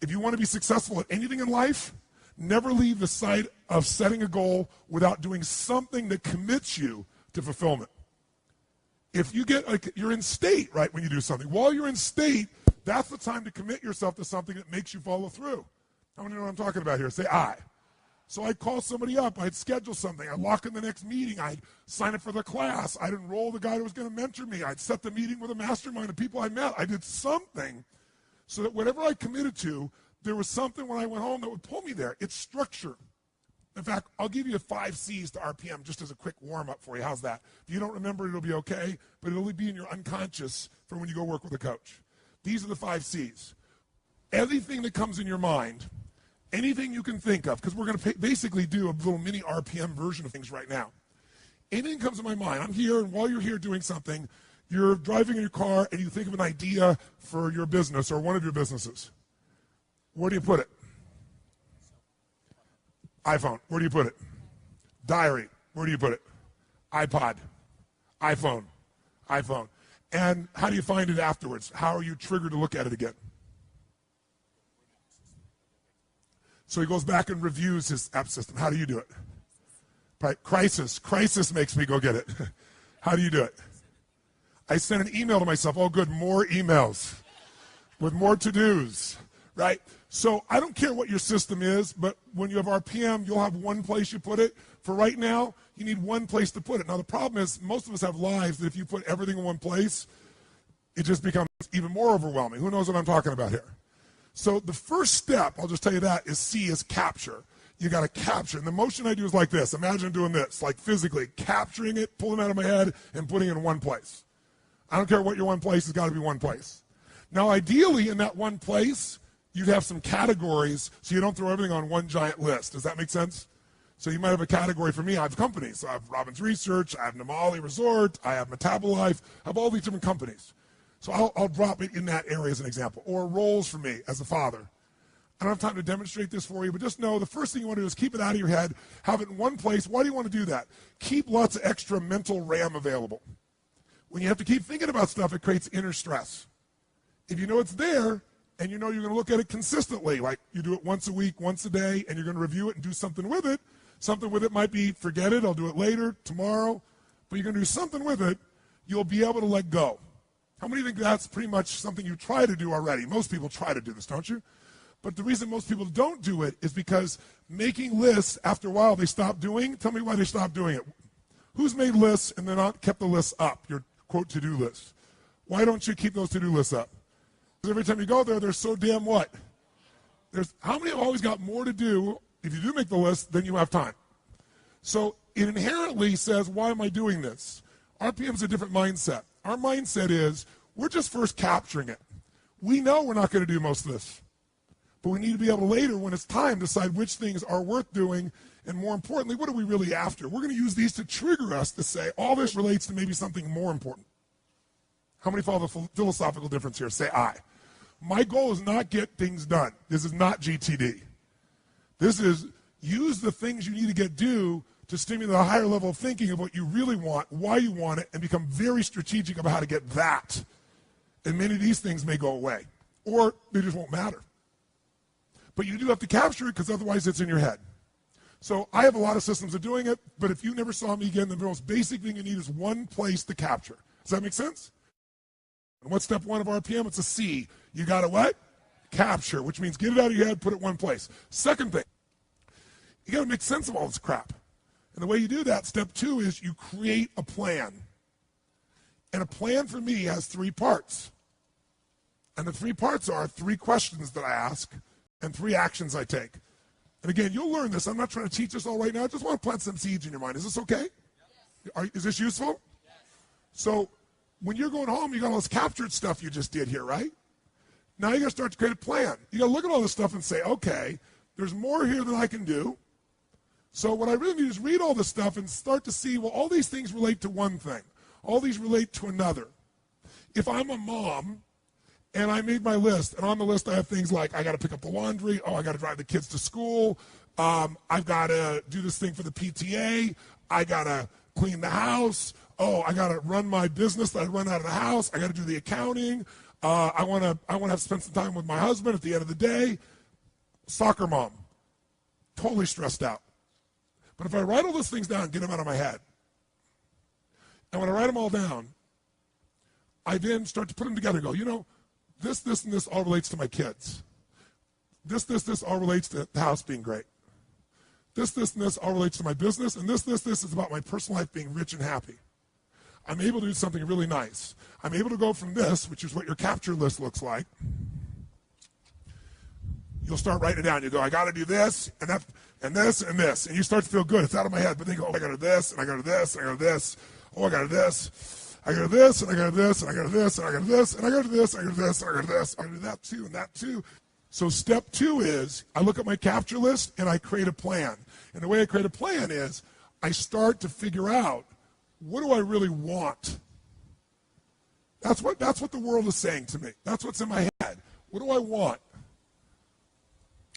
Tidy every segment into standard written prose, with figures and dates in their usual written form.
If you want to be successful at anything in life, never leave the sight of setting a goal without doing something that commits you to fulfillment. If you get, like, you're in state, right, when you do something. While you're in state, that's the time to commit yourself to something that makes you follow through. How many know what I'm talking about here? Say I. So I'd call somebody up, I'd schedule something, I'd lock in the next meeting, I'd sign up for the class, I'd enroll the guy who was going to mentor me, I'd set the meeting with a mastermind of people I met. I did something so that whatever I committed to, there was something when I went home that would pull me there. It's structure. In fact, I'll give you 5 C's to RPM just as a quick warm-up for you. How's that? If you don't remember, it'll be okay, but it'll be in your unconscious for when you go work with a coach. These are the 5 C's. Everything that comes in your mind, anything you can think of, because we're going to basically do a little mini RPM version of things right now. Anything comes to my mind, I'm here, and while you're here doing something, you're driving in your car, and you think of an idea for your business or one of your businesses. Where do you put it? iPhone. Where do you put it? Diary. Where do you put it? iPod. iPhone. iPhone. And how do you find it afterwards? How are you triggered to look at it again? So he goes back and reviews his app system. How do you do it? Right. Crisis. Crisis makes me go get it. How do you do it? I send an email to myself. Oh, good, more emails with more to-dos, right? So I don't care what your system is, but when you have RPM, you'll have one place you put it. For right now, you need one place to put it. Now, the problem is most of us have lives that if you put everything in one place, it just becomes even more overwhelming. Who knows what I'm talking about here? So the first step, I'll just tell you that, is C, is capture. You got to capture. And the motion I do is like this. Imagine doing this, like physically capturing it, pulling it out of my head, and putting it in one place. I don't care what your one place, it's got to be one place. Now, ideally, in that one place, you'd have some categories so you don't throw everything on one giant list. Does that make sense? So you might have a category. For me, I have companies. So I have Robbins Research, I have Namali Resort, I have Metabolife, I have all these different companies. So I'll drop it in that area as an example. Or roles for me as a father. I don't have time to demonstrate this for you, but just know the first thing you want to do is keep it out of your head, have it in one place. Why do you want to do that? Keep lots of extra mental RAM available. When you have to keep thinking about stuff, it creates inner stress. If you know it's there, and you know you're going to look at it consistently, like you do it once a week, once a day, and you're going to review it and do something with it. Something with it might be, forget it, I'll do it later, tomorrow, but you're going to do something with it, you'll be able to let go. How many think that's pretty much something you try to do already? Most people try to do this, don't you? But the reason most people don't do it is because making lists, after a while, they stop doing. Tell me why they stop doing it. Who's made lists and then not kept the lists up, your, quote, to-do lists? Why don't you keep those to-do lists up? Because every time you go there, they're so damn what? How many have always got more to do, if you do make the list, than you have time? So it inherently says, why am I doing this? RPM is a different mindset. Our mindset is, we're just first capturing it. We know we're not going to do most of this. But we need to be able to later, when it's time, decide which things are worth doing, and more importantly, what are we really after? We're going to use these to trigger us to say, all this relates to maybe something more important. How many follow the philosophical difference here? Say I. My goal is not get things done. This is not GTD. This is use the things you need to get due to stimulate a higher level of thinking of what you really want, why you want it, and become very strategic about how to get that. And many of these things may go away, or they just won't matter. But you do have to capture it because otherwise it's in your head. So I have a lot of systems of doing it, but if you never saw me again, the most basic thing you need is one place to capture. Does that make sense? And what's step 1 of RPM? It's a C. You got to what? Capture, which means get it out of your head, put it one place. Second thing, you got to make sense of all this crap. And the way you do that, step 2, is you create a plan. And a plan for me has 3 parts. And the 3 parts are 3 questions that I ask and 3 actions I take. And again, you'll learn this. I'm not trying to teach this all right now. I just want to plant some seeds in your mind. Is this okay? Yes. Is this useful? Yes. So when you're going home, you got all this captured stuff you just did here, right? Now you got to start to create a plan. You got to look at all this stuff and say, okay, there's more here than I can do. So what I really need is read all this stuff and start to see, well, all these things relate to one thing. All these relate to another. If I'm a mom and I made my list, and on the list I have things like I got to pick up the laundry, I got to drive the kids to school, I've got to do this thing for the PTA, I got to clean the house, I got to run my business that I run out of the house, I got to do the accounting, I want to have spend some time with my husband at the end of the day. Soccer mom. Totally stressed out. But if I write all those things down and get them out of my head, and when I write them all down, I then start to put them together and go, you know, this, and this all relates to my kids. This all relates to the house being great. This, and this all relates to my business. And this is about my personal life being rich and happy. I'm able to do something really nice. I'm able to go from this, which is what your capture list looks like. You'll start writing it down. You go, I got to do this, and that, and this, and this. And you start to feel good. It's out of my head. But then you go, oh, I got to do this, and I got to do this, and I got to do this. Oh, I got to do this. I got to do this, and I got to do this, and I got to do this, and I got to do this, and I got to do this, and I got to do this, and I got to do this. I got to do that too, and that too. So step 2 is I look at my capture list, and I create a plan. And the way I create a plan is I start to figure out, what do I really want? That's what the world is saying to me. That's what's in my head. What do I want?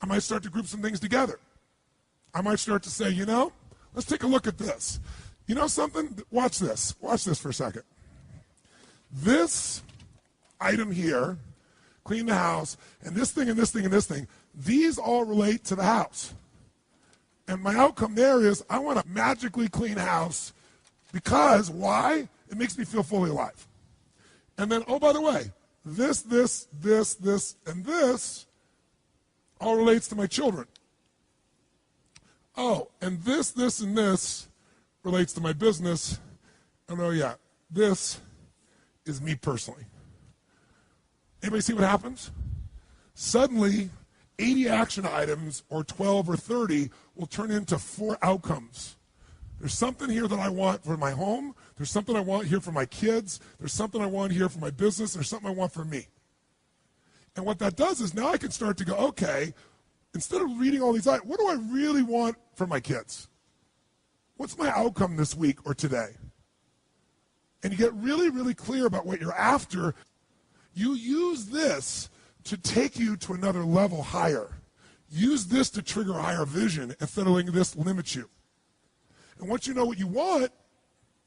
I might start to group some things together. I might start to say, you know, let's take a look at this. You know something? Watch this. Watch this for a second. This item here, clean the house, and this thing, and this thing, and this thing, these all relate to the house. And my outcome there is I want a magically clean house because, why? It makes me feel fully alive. And then, oh, by the way, this, and this all relates to my children. Oh, and this, and this relates to my business. And oh, yeah, this is me personally. Anybody see what happens? Suddenly, 80 action items or 12 or 30 will turn into 4 outcomes. There's something here that I want for my home. There's something I want here for my kids. There's something I want here for my business. There's something I want for me. And what that does is now I can start to go, okay, instead of reading all these items, what do I really want for my kids? What's my outcome this week or today? And you get really, really clear about what you're after. You use this to take you to another level higher. Use this to trigger a higher vision instead of letting this limit you. And once you know what you want,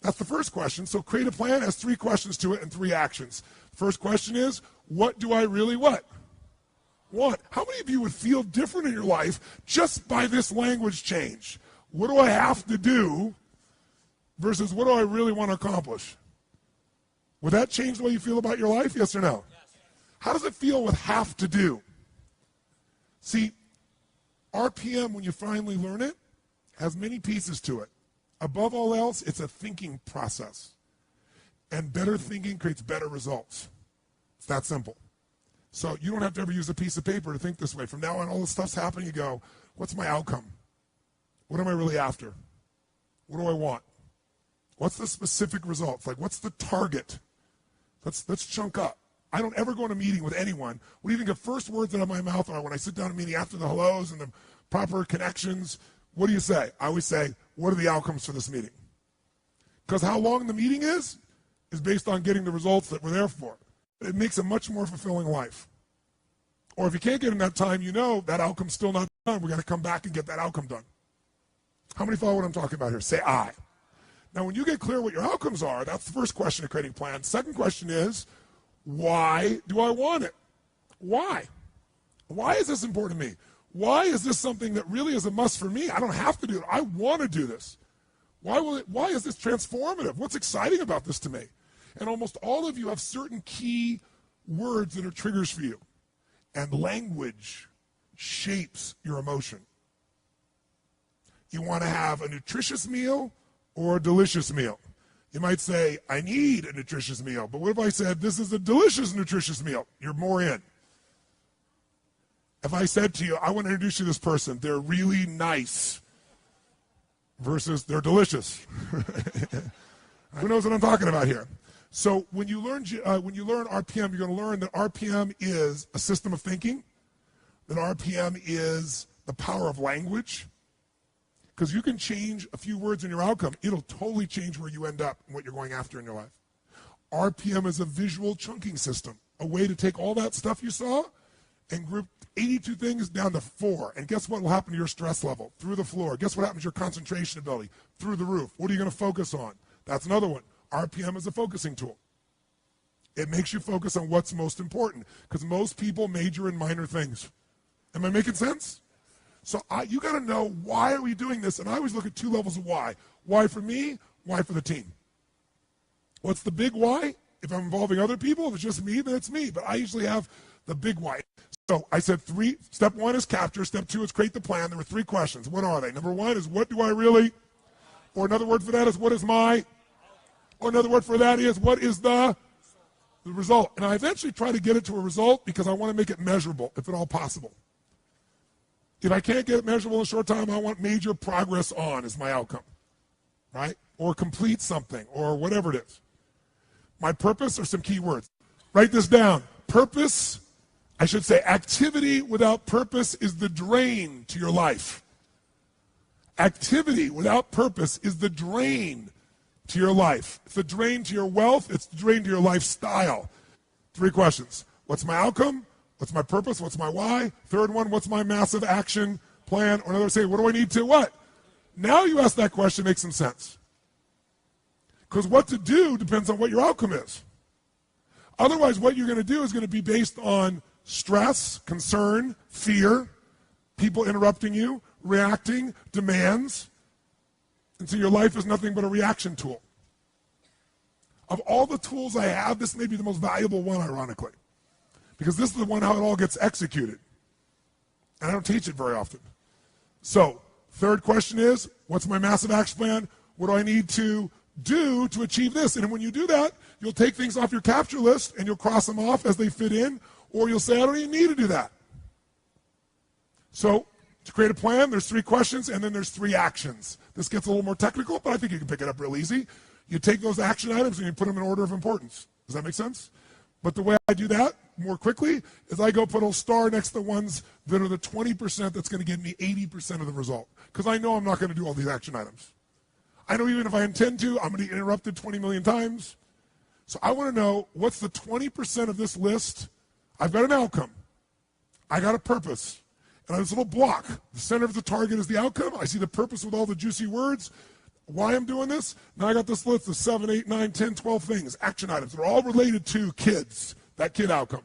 that's the first question. So create a plan has 3 questions to it and 3 actions. First question is, what do I really want? How many of you would feel different in your life just by this language change? What do I have to do versus what do I really want to accomplish? Would that change the way you feel about your life? Yes or no? Yes. How does it feel with have to do? See, RPM, when you finally learn it, has many pieces to it. Above all else, it's a thinking process. And better thinking creates better results. It's that simple. So you don't have to ever use a piece of paper to think this way. From now on, all this stuff's happening, you go, what's my outcome? What am I really after? What do I want? What's the specific results? Like, what's the target? Let's chunk up. I don't ever go in a meeting with anyone. What do you think the first words out of my mouth are when I sit down in a meeting after the hellos and the proper connections? What do you say? I always say, what are the outcomes for this meeting? Because how long the meeting is based on getting the results that we're there for. It makes a much more fulfilling life. Or if you can't get in that time, you know that outcome's still not done. We've got to come back and get that outcome done. How many follow what I'm talking about here? Say I. Now, when you get clear what your outcomes are, that's the first question of creating a plan. Second question is, why do I want it? Why? Why is this important to me? Why is this something that really is a must for me? I don't have to do it. I want to do this. Why is this transformative? What's exciting about this to me? And almost all of you have certain key words that are triggers for you. And language shapes your emotion. You want to have a nutritious meal or a delicious meal. You might say, I need a nutritious meal. But what if I said, this is a delicious, nutritious meal? You're more in. If I said to you, I want to introduce you to this person, they're really nice, versus they're delicious. Who knows what I'm talking about here? So when you learn RPM, you're going to learn that RPM is a system of thinking, that RPM is the power of language, because you can change a few words in your outcome. It'll totally change where you end up and what you're going after in your life. RPM is a visual chunking system, a way to take all that stuff you saw and group 82 things down to 4. And guess what will happen to your stress level? Through the floor. Guess what happens to your concentration ability? Through the roof. What are you going to focus on? That's another one. RPM is a focusing tool. It makes you focus on what's most important, because most people major in minor things. Am I making sense? So you got to know, why are we doing this? And I always look at two levels of why. Why for me, why for the team. What's the big why? If I'm involving other people, if it's just me, then it's me. But I usually have the big why. So I said three. Step one is capture. Step two is create the plan. There were three questions. What are they? Number one is, what do I really? Or another word for that is, what is my? Or another word for that is, what is the result? And I eventually try to get it to a result because I want to make it measurable, if at all possible. If I can't get it measurable in a short time, I want major progress on as my outcome, right? Or complete something, or whatever it is. My purpose are some key words. Write this down. Purpose, I should say, activity without purpose is the drain to your life. Activity without purpose is the drain to your life. It's the drain to your wealth. It's the drain to your lifestyle. Three questions. What's my outcome? What's my purpose? What's my why? Third one, what's my massive action plan? Or another, say, what do I need to what? Now you ask that question, makes some sense. Because what to do depends on what your outcome is. Otherwise, what you're going to do is going to be based on stress, concern, fear, people interrupting you, reacting, demands. And so your life is nothing but a reaction tool. Of all the tools I have, this may be the most valuable one, ironically. Because this is the one how it all gets executed. And I don't teach it very often. So, third question is, what's my massive action plan? What do I need to do to achieve this? And when you do that, you'll take things off your capture list and you'll cross them off as they fit in, or you'll say, I don't even need to do that. So, to create a plan, there's three questions and then there's three actions. This gets a little more technical, but I think you can pick it up real easy. You take those action items and you put them in order of importance. Does that make sense? But the way I do that more quickly is I go put a star next to the ones that are the 20% that's going to give me 80% of the result. Because I know I'm not going to do all these action items. I know even if I intend to, I'm going to get interrupted 20 million times. So I want to know, what's the 20% of this list? I've got an outcome. I got a purpose. And on this little block, the center of the target is the outcome. I see the purpose with all the juicy words. Why I'm doing this? Now I got this list of 7, 8, 9, 10, 12 things, action items. They're all related to kids, that kid outcome.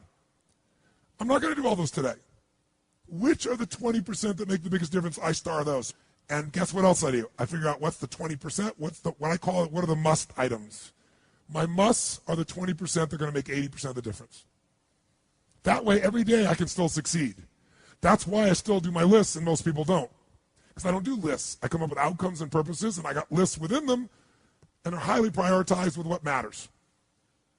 I'm not going to do all those today. Which are the 20% that make the biggest difference? I star those. And guess what else I do? I figure out what's the 20%, what I call it, what are the must items. My musts are the 20% that are going to make 80% of the difference. That way, every day I can still succeed. That's why I still do my lists and most people don't. Because I don't do lists. I come up with outcomes and purposes, and I got lists within them, and they're highly prioritized with what matters.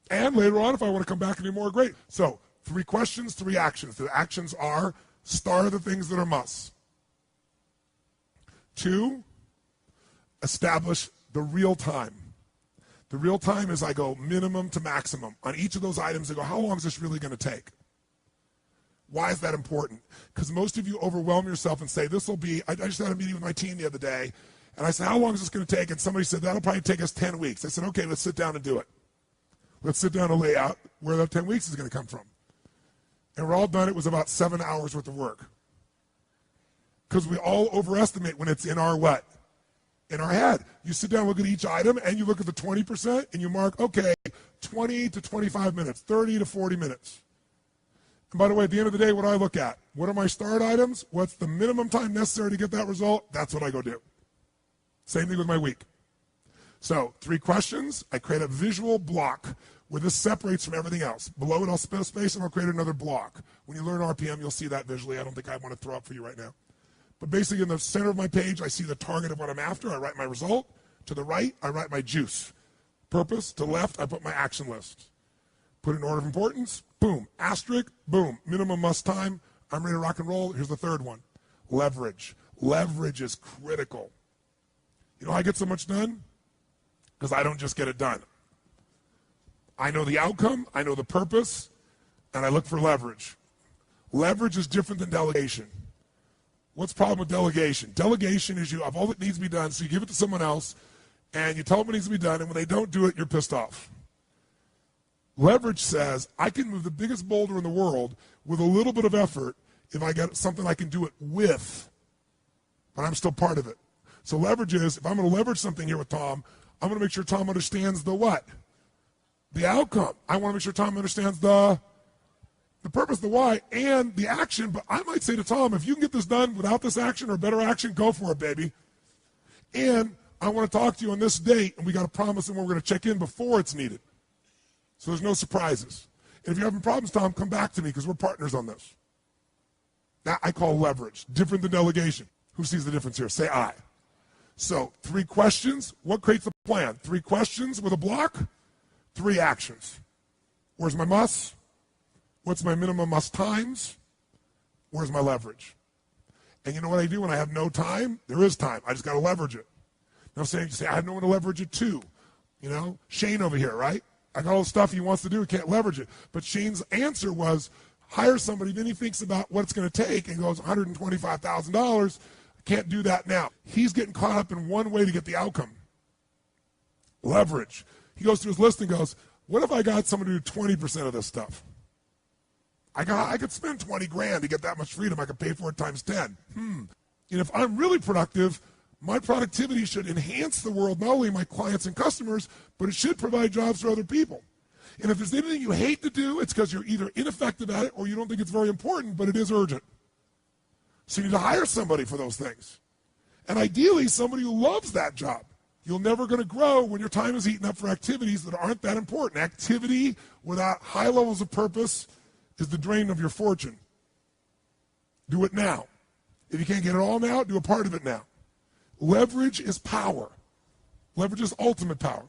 And later on, if I want to come back and do more, great. So, 3 questions, 3 actions. The actions are, star the things that are musts. 2, establish the real time. The real time is I go minimum to maximum. On each of those items, I go, how long is this really going to take? Why is that important? Because most of you overwhelm yourself and say, this will be, I just had a meeting with my team the other day, and I said, how long is this going to take? And somebody said, that'll probably take us 10 weeks. I said, okay, let's sit down and do it. Let's sit down and lay out where that 10 weeks is going to come from. And we're all done. It was about 7 hours worth of work. Because we all overestimate when it's in our what? In our head. You sit down, look at each item, and you look at the 20%, and you mark, okay, 20 to 25 minutes, 30 to 40 minutes. And by the way, at the end of the day, what do I look at? What are my start items? What's the minimum time necessary to get that result? That's what I go do. Same thing with my week. So, 3 questions. I create a visual block where this separates from everything else. Below it, I'll spin a space, and I'll create another block. When you learn RPM, you'll see that visually. I don't think I want to throw up for you right now. But basically, in the center of my page, I see the target of what I'm after. I write my result. To the right, I write my juice. Purpose. To the left, I put my action list. Put in order of importance. Boom. Asterisk. Boom. Minimum must time. I'm ready to rock and roll. Here's the third one. Leverage. Leverage is critical. You know how I get so much done? Because I don't just get it done. I know the outcome. I know the purpose. And I look for leverage. Leverage is different than delegation. What's the problem with delegation? Delegation is you have all that needs to be done, so you give it to someone else, and you tell them what needs to be done, and when they don't do it, you're pissed off. Leverage says, I can move the biggest boulder in the world with a little bit of effort if I get something I can do it with, but I'm still part of it. So leverage is, if I'm going to leverage something here with Tom, I'm going to make sure Tom understands the what? The outcome. I want to make sure Tom understands the purpose, the why, and the action. But I might say to Tom, if you can get this done without this action or better action, go for it, baby. And I want to talk to you on this date, and we got to promise him we're going to check in before it's needed. So there's no surprises. And if you're having problems, Tom, come back to me because we're partners on this. That I call leverage, different than delegation. Who sees the difference here? Say I. So 3 questions. What creates the plan? 3 questions with a block, 3 actions. Where's my must? What's my minimum must times? Where's my leverage? And you know what I do when I have no time? There is time. I just got to leverage it. Now saying, you say, I have no one to leverage it to. You know, Shane over here, right? I got all the stuff he wants to do, he can't leverage it. But Shane's answer was, hire somebody, then he thinks about what it's going to take and goes, $125,000, can't do that now. He's getting caught up in one way to get the outcome. Leverage. He goes through his list and goes, what if I got someone to do 20% of this stuff? I could spend 20 grand to get that much freedom. I could pay for it times 10. And if I'm really productive, my productivity should enhance the world, not only my clients and customers, but it should provide jobs for other people. And if there's anything you hate to do, it's because you're either ineffective at it or you don't think it's very important, but it is urgent. So you need to hire somebody for those things. And ideally, somebody who loves that job. You're never going to grow when your time is eaten up for activities that aren't that important. Activity without high levels of purpose is the drain of your fortune. Do it now. If you can't get it all now, do a part of it now. Leverage is power. Leverage is ultimate power.